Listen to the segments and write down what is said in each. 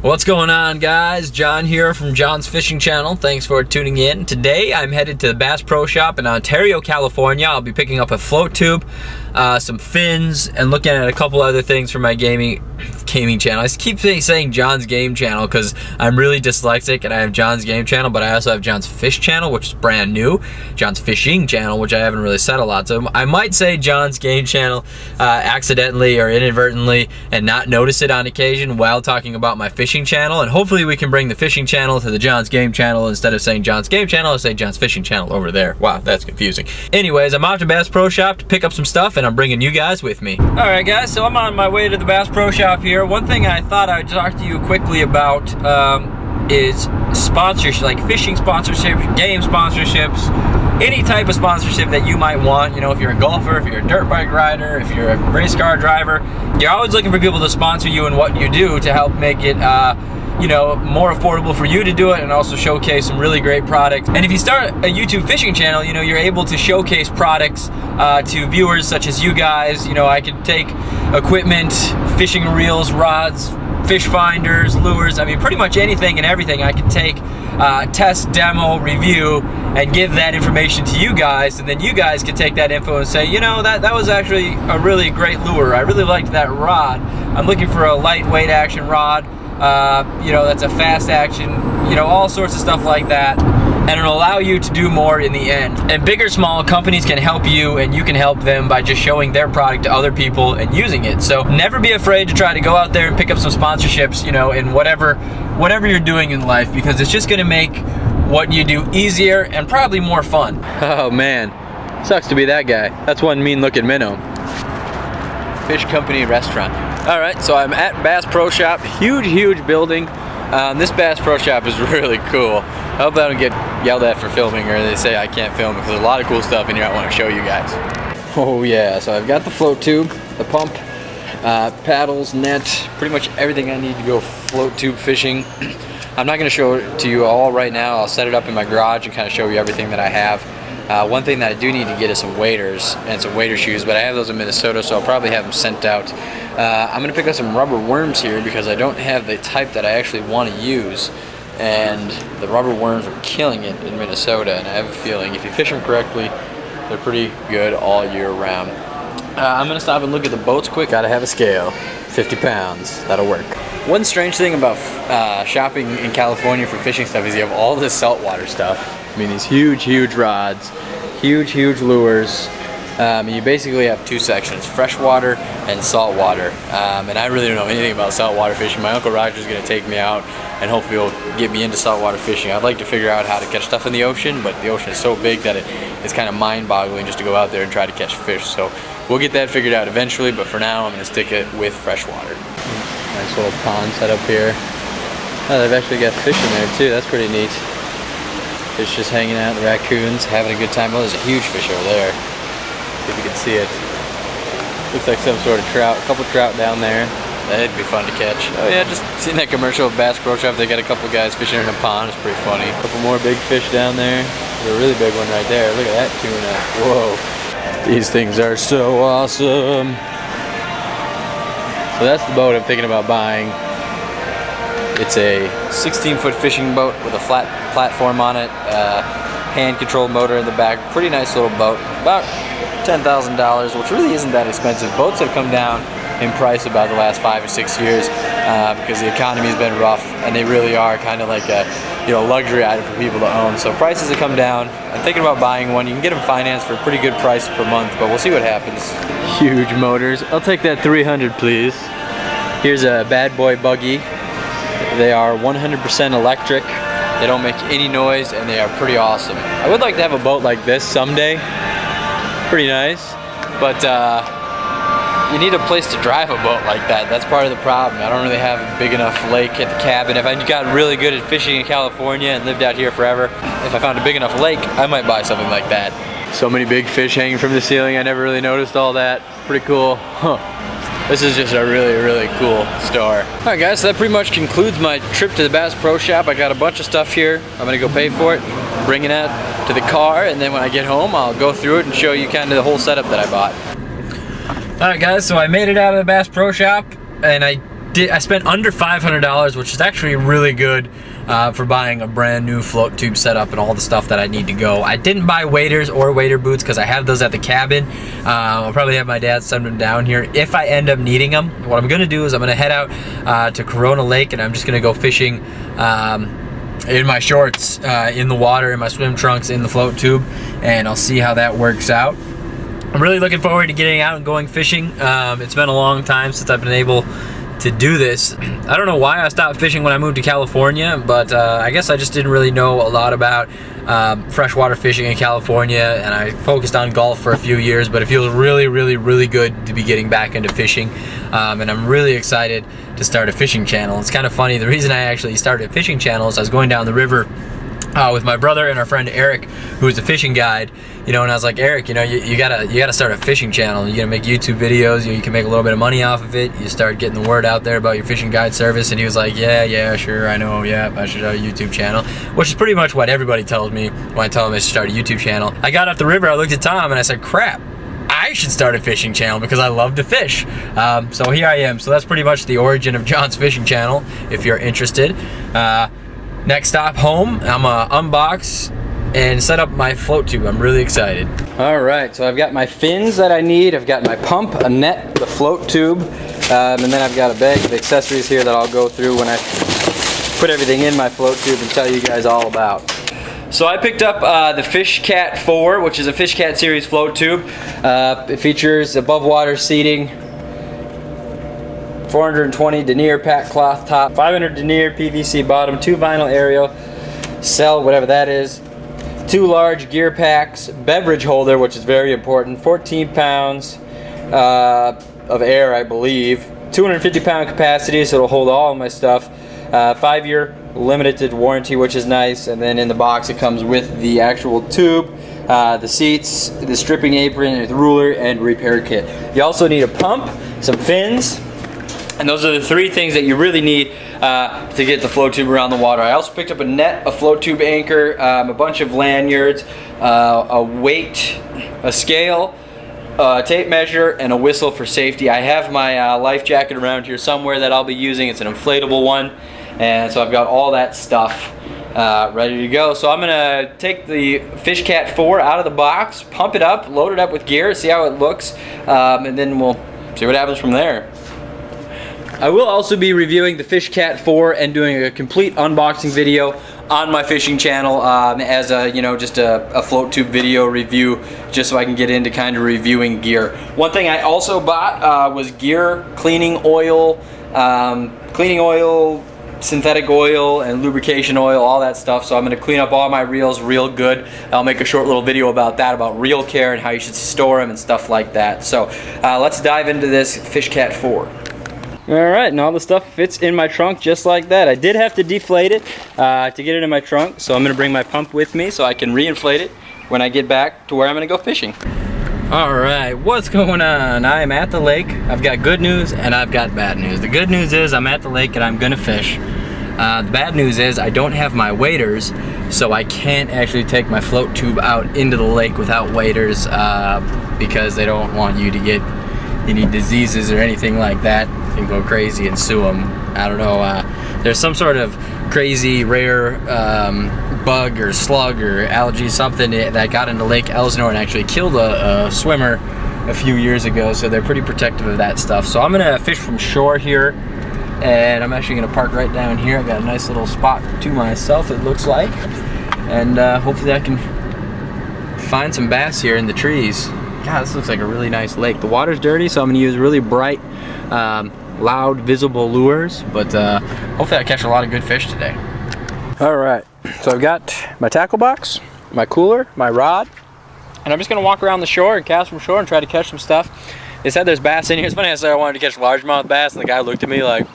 What's going on, guys? John here from John's Fishing Channel. Thanks for tuning in. Today I'm headed to the Bass Pro Shop in Ontario, California. I'll be picking up a float tube, some fins, and looking at a couple other things for my gaming channel. I keep saying John's Game Channel because I'm really dyslexic and I have John's Game Channel, but I also have John's Fish Channel, which is brand new. John's Fishing Channel, which I haven't really said a lot. So I might say John's Game Channel accidentally or inadvertently and not notice it on occasion while talking about my fishing channel, and hopefully we can bring the fishing channel to the John's Game Channel. Instead of saying John's Game Channel, I'll say John's Fishing Channel over there. Wow, that's confusing. Anyways, I'm off to Bass Pro Shop to pick up some stuff, and I'm bringing you guys with me. Alright guys, so I'm on my way to the Bass Pro Shop here. One thing I thought I'd talk to you quickly about is sponsorship, like fishing sponsorships, game sponsorships, any type of sponsorship that you might want. You know, if you're a golfer, if you're a dirt bike rider, if you're a race car driver, you're always looking for people to sponsor you in what you do to help make it you know, more affordable for you to do it and also showcase some really great products. And if you start a YouTube fishing channel, you know, you're able to showcase products to viewers such as you guys. You know, I could take equipment, fishing reels, rods, fish finders, lures, I mean pretty much anything and everything I can take, test, demo, review, and give that information to you guys, and then you guys can take that info and say, you know, that was actually a really great lure. I really liked that rod. I'm looking for a lightweight action rod. You know, that's a fast action, you know, all sorts of stuff like that, and it'll allow you to do more in the end. And big or small, companies can help you and you can help them by just showing their product to other people and using it. So never be afraid to try to go out there and pick up some sponsorships, you know, in whatever you're doing in life, because it's just gonna make what you do easier and probably more fun. Oh man, sucks to be that guy. That's one mean looking minnow. Fish Company Restaurant. Alright, so I'm at Bass Pro Shop. Huge building. This Bass Pro Shop is really cool. I hope I don't get yelled at for filming or they say I can't film, because there's a lot of cool stuff in here I want to show you guys. Oh yeah, so I've got the float tube, the pump, paddles, net, pretty much everything I need to go float tube fishing. I'm not going to show it to you all right now. I'll set it up in my garage and kind of show you everything that I have. One thing that I do need to get is some waders and some wader shoes, but I have those in Minnesota, so I'll probably have them sent out. I'm going to pick up some rubber worms here because I don't have the type that I actually want to use, and the rubber worms are killing it in Minnesota, and I have a feeling if you fish them correctly, they're pretty good all year round. I'm going to stop and look at the boats quick. Gotta have a scale. 50 pounds. That'll work. One strange thing about shopping in California for fishing stuff is you have all this saltwater stuff. I mean, these huge rods, huge lures. You basically have two sections, freshwater and saltwater. And I really don't know anything about saltwater fishing. My Uncle Roger's gonna take me out and hopefully he'll get me into saltwater fishing. I'd like to figure out how to catch stuff in the ocean, but the ocean is so big that it's kind of mind-boggling just to go out there and try to catch fish. So we'll get that figured out eventually, but for now I'm gonna stick it with freshwater. Nice little pond set up here. Oh, they've actually got fish in there too. That's pretty neat. Fish just hanging out, the raccoons having a good time. Oh, there's a huge fish over there. See if you can see it. Looks like some sort of trout. A couple trout down there. That'd be fun to catch. Oh yeah, just seeing that commercial of Bass Pro Shop. They got a couple guys fishing in a pond. It's pretty funny. A couple more big fish down there. There's a really big one right there. Look at that tuna. Whoa. These things are so awesome. So that's the boat I'm thinking about buying. It's a 16-foot fishing boat with a flat platform on it, hand-controlled motor in the back. Pretty nice little boat, about $10,000, which really isn't that expensive. Boats have come down in price about the last 5 or 6 years because the economy's been rough, and they really are kind of like a, you know, luxury item for people to own. So prices have come down. I'm thinking about buying one. You can get them financed for a pretty good price per month, but we'll see what happens. Huge motors. I'll take that 300, please. Here's a bad boy buggy. They are 100% electric. They don't make any noise, and they are pretty awesome. I would like to have a boat like this someday. Pretty nice, but you need a place to drive a boat like that. That's part of the problem. I don't really have a big enough lake at the cabin. If I got really good at fishing in California and lived out here forever, if I found a big enough lake, I might buy something like that. So many big fish hanging from the ceiling. I never really noticed all that. Pretty cool. Huh. This is just a really cool store. Alright guys, so that pretty much concludes my trip to the Bass Pro Shop. I got a bunch of stuff here. I'm gonna go pay for it, bring it out to the car, and then when I get home, I'll go through it and show you kind of the whole setup that I bought. Alright guys, so I made it out of the Bass Pro Shop, and I I spent under $500, which is actually really good for buying a brand new float tube setup and all the stuff that I need to go. I didn't buy waders or wader boots because I have those at the cabin. I'll probably have my dad send them down here if I end up needing them. What I'm gonna do is I'm gonna head out to Corona Lake, and I'm just gonna go fishing in my shorts, in the water, in my swim trunks, in the float tube, and I'll see how that works out. I'm really looking forward to getting out and going fishing. It's been a long time since I've been able to do this. I don't know why I stopped fishing when I moved to California, but I guess I just didn't really know a lot about freshwater fishing in California, and I focused on golf for a few years, but it feels really, really, really good to be getting back into fishing, and I'm really excited to start a fishing channel. It's kind of funny, the reason I actually started a fishing channel is I was going down the river with my brother and our friend Eric, who is a fishing guide, you know, and I was like, Eric, you know, you gotta start a fishing channel. You gotta make YouTube videos. You can make a little bit of money off of it. You start getting the word out there about your fishing guide service. And he was like, yeah, sure, I know, yeah, I should start a YouTube channel, which is pretty much what everybody tells me when I tell them I should start a YouTube channel. I got off the river, I looked at Tom, and I said, crap, I should start a fishing channel because I love to fish. So here I am. So that's pretty much the origin of John's Fishing Channel, if you're interested. Next stop home, I'm gonna unbox and set up my float tube. I'm really excited. All right, so I've got my fins that I need. I've got my pump, a net, the float tube, and then I've got a bag of accessories here that I'll go through when I put everything in my float tube and tell you guys all about. So I picked up the FishCat 4, which is a FishCat series float tube. It features above water seating, 420 denier pack cloth top, 500 denier PVC bottom, 2 vinyl aerial cell, whatever that is, 2 large gear packs, beverage holder, which is very important, 14 pounds of air, I believe, 250 pound capacity, so it'll hold all of my stuff, 5-year limited warranty, which is nice, and then in the box it comes with the actual tube, the seats, the stripping apron, the ruler, and repair kit. You also need a pump, some fins, and those are the 3 things that you really need to get the float tube around the water. I also picked up a net, a float tube anchor, a bunch of lanyards, a weight, a scale, a tape measure, and a whistle for safety. I have my life jacket around here somewhere that I'll be using. It's an inflatable one, and so I've got all that stuff ready to go. So I'm gonna take the FishCat 4 out of the box, pump it up, load it up with gear, see how it looks, and then we'll see what happens from there. I will also be reviewing the FishCat 4 and doing a complete unboxing video on my fishing channel as a, you know, just a float tube video review, just so I can get into kind of reviewing gear. One thing I also bought was gear, cleaning oil, synthetic oil, and lubrication oil, all that stuff. So I'm going to clean up all my reels real good. I'll make a short little video about that, about reel care and how you should store them and stuff like that. So let's dive into this FishCat 4. Alright, and all the stuff fits in my trunk just like that. I did have to deflate it to get it in my trunk, so I'm going to bring my pump with me so I can reinflate it when I get back to where I'm going to go fishing. Alright, what's going on? I am at the lake. I've got good news and I've got bad news. The good news is I'm at the lake and I'm going to fish. The bad news is I don't have my waders, so I can't actually take my float tube out into the lake without waders because they don't want you to get any diseases or anything like that and go crazy and sue them. I don't know, there's some sort of crazy rare bug or slug or algae, something that got into Lake Elsinore and actually killed a swimmer a few years ago, so they're pretty protective of that stuff. So I'm gonna fish from shore here, and I'm actually gonna park right down here. I got a nice little spot to myself, it looks like, and hopefully I can find some bass here in the trees. God, this looks like a really nice lake. The water's dirty, so I'm gonna use really bright, loud, visible lures, but hopefully I catch a lot of good fish today. All right, so I've got my tackle box, my cooler, my rod, and I'm just gonna walk around the shore and cast from shore and try to catch some stuff. They said there's bass in here. It's funny, I said I wanted to catch largemouth bass, and the guy looked at me like,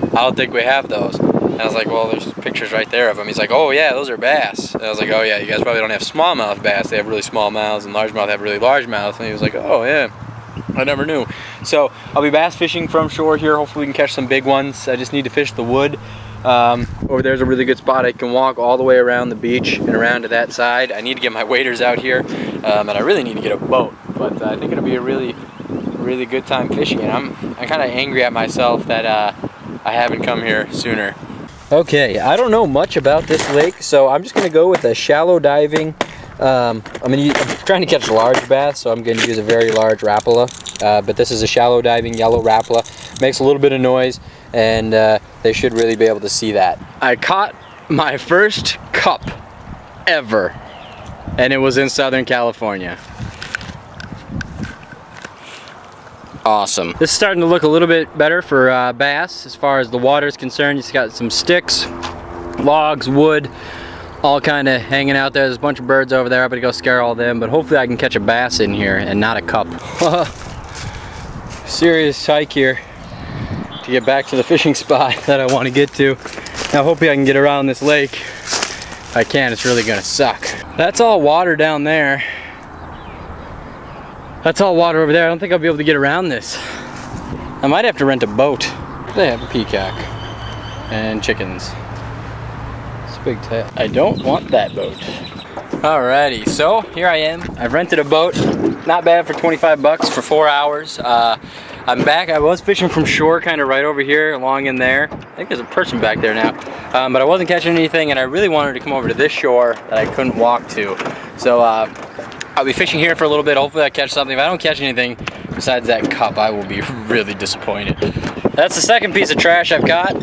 I don't think we have those. And I was like, well, there's pictures right there of them. He's like, oh yeah, those are bass. And I was like, oh yeah, you guys probably don't have smallmouth bass. They have really small mouths, and largemouth have really large mouths. And he was like, oh yeah, I never knew. So I'll be bass fishing from shore here. Hopefully we can catch some big ones. I just need to fish the wood. Over there's a really good spot. I can walk all the way around the beach and around to that side. I need to get my waders out here, and I really need to get a boat. But I think it'll be a really really good time fishing, and I'm kind of angry at myself that I haven't come here sooner. Okay, I don't know much about this lake, so I'm just gonna go with a shallow diving. I'm trying to catch large bass, so I'm going to use a very large Rapala. But this is a shallow diving yellow Rapala. Makes a little bit of noise, and they should really be able to see that. I caught my first cup ever, and it was in Southern California. Awesome. This is starting to look a little bit better for bass as far as the water is concerned. It's got some sticks, logs, wood, all kind of hanging out there. There's a bunch of birds over there. I'm gonna go scare all them, but hopefully I can catch a bass in here and not a cup. Serious hike here to get back to the fishing spot that I want to get to. Now hopefully I can get around this lake. If I can, it's really gonna suck. That's all water down there. That's all water over there. I don't think I'll be able to get around this. I might have to rent a boat. They have a peacock and chickens. It's a big tail. I don't want that boat. Alrighty, so here I am. I've rented a boat. Not bad for 25 bucks for 4 hours. I'm back. I was fishing from shore, kind of right over here, along in there. I think there's a person back there now. But I wasn't catching anything, and I really wanted to come over to this shore that I couldn't walk to. So I'll be fishing here for a little bit. Hopefully I catch something. If I don't catch anything besides that cup, I will be really disappointed. That's the second piece of trash I've caught.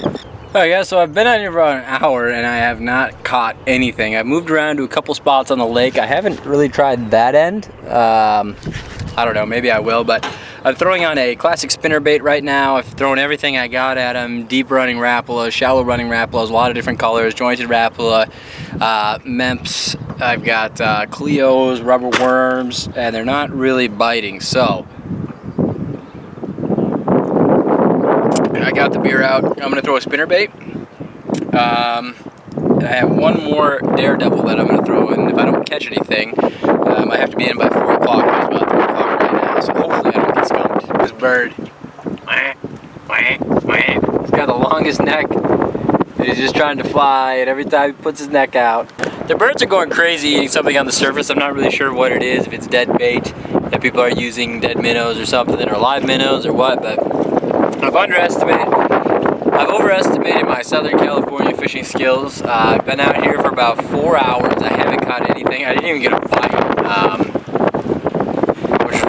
Alright guys, so I've been out here for about an hour and I have not caught anything. I've moved around to a couple spots on the lake. I haven't really tried that end. I don't know, maybe I will, but I'm throwing on a classic spinnerbait right now. I've thrown everything I got at them. Deep running Rapalas, shallow running Rapalas, a lot of different colors, jointed Rapala, Memps. I've got Cleos, rubber worms, and they're not really biting, so I got the beer out. I'm gonna throw a spinnerbait. And I have one more daredevil that I'm gonna throw, and if I don't catch anything, I have to be in by 4 o'clock. It's about 3 o'clock right now, so hopefully I don't get skunked. This bird, he's got the longest neck. He's just trying to fly, and every time he puts his neck out. The birds are going crazy eating something on the surface. I'm not really sure what it is, if it's dead bait, that people are using dead minnows or something, or live minnows or what, but I've overestimated my Southern California fishing skills. I've been out here for about 4 hours. I haven't caught anything. I didn't even get a bite, which is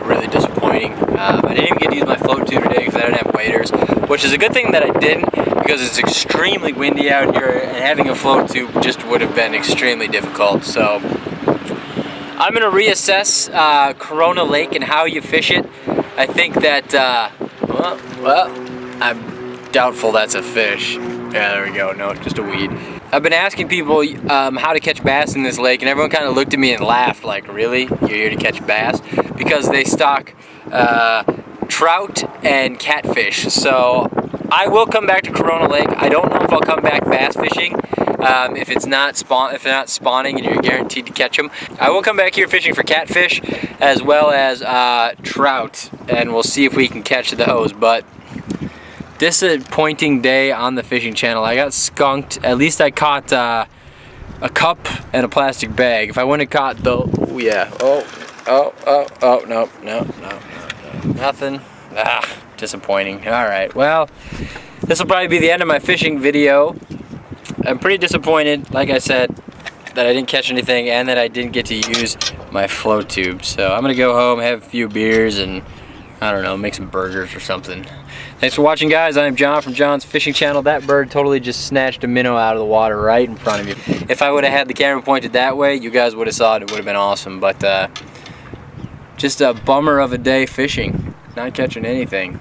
really disappointing. I didn't even get to use my float tube today because I didn't have waders, which is a good thing that I didn't, because it's extremely windy out here and having a float tube just would have been extremely difficult. So I'm going to reassess Corona Lake and how you fish it. I think that, well, I'm doubtful that's a fish. Yeah, there we go. No, just a weed. I've been asking people how to catch bass in this lake, and everyone kind of looked at me and laughed like, really? You're here to catch bass? Because they stock trout and catfish. So I will come back to Corona Lake. I don't know if I'll come back bass fishing if it's not spawning and you're guaranteed to catch them. I will come back here fishing for catfish as well as trout, and we'll see if we can catch those. But disappointing day on the fishing channel. I got skunked. At least I caught a cup and a plastic bag. If I wouldn't have caught the, no, nothing. Disappointing. Alright, well, this will probably be the end of my fishing video. I'm pretty disappointed, like I said, that I didn't catch anything and that I didn't get to use my float tube. So I'm gonna go home, have a few beers, and I don't know, make some burgers or something. Thanks for watching, guys. I'm John from John's Fishing Channel. That bird totally just snatched a minnow out of the water right in front of you. If I would have had the camera pointed that way, you guys would have saw it. It would have been awesome. But just a bummer of a day fishing. Not catching anything.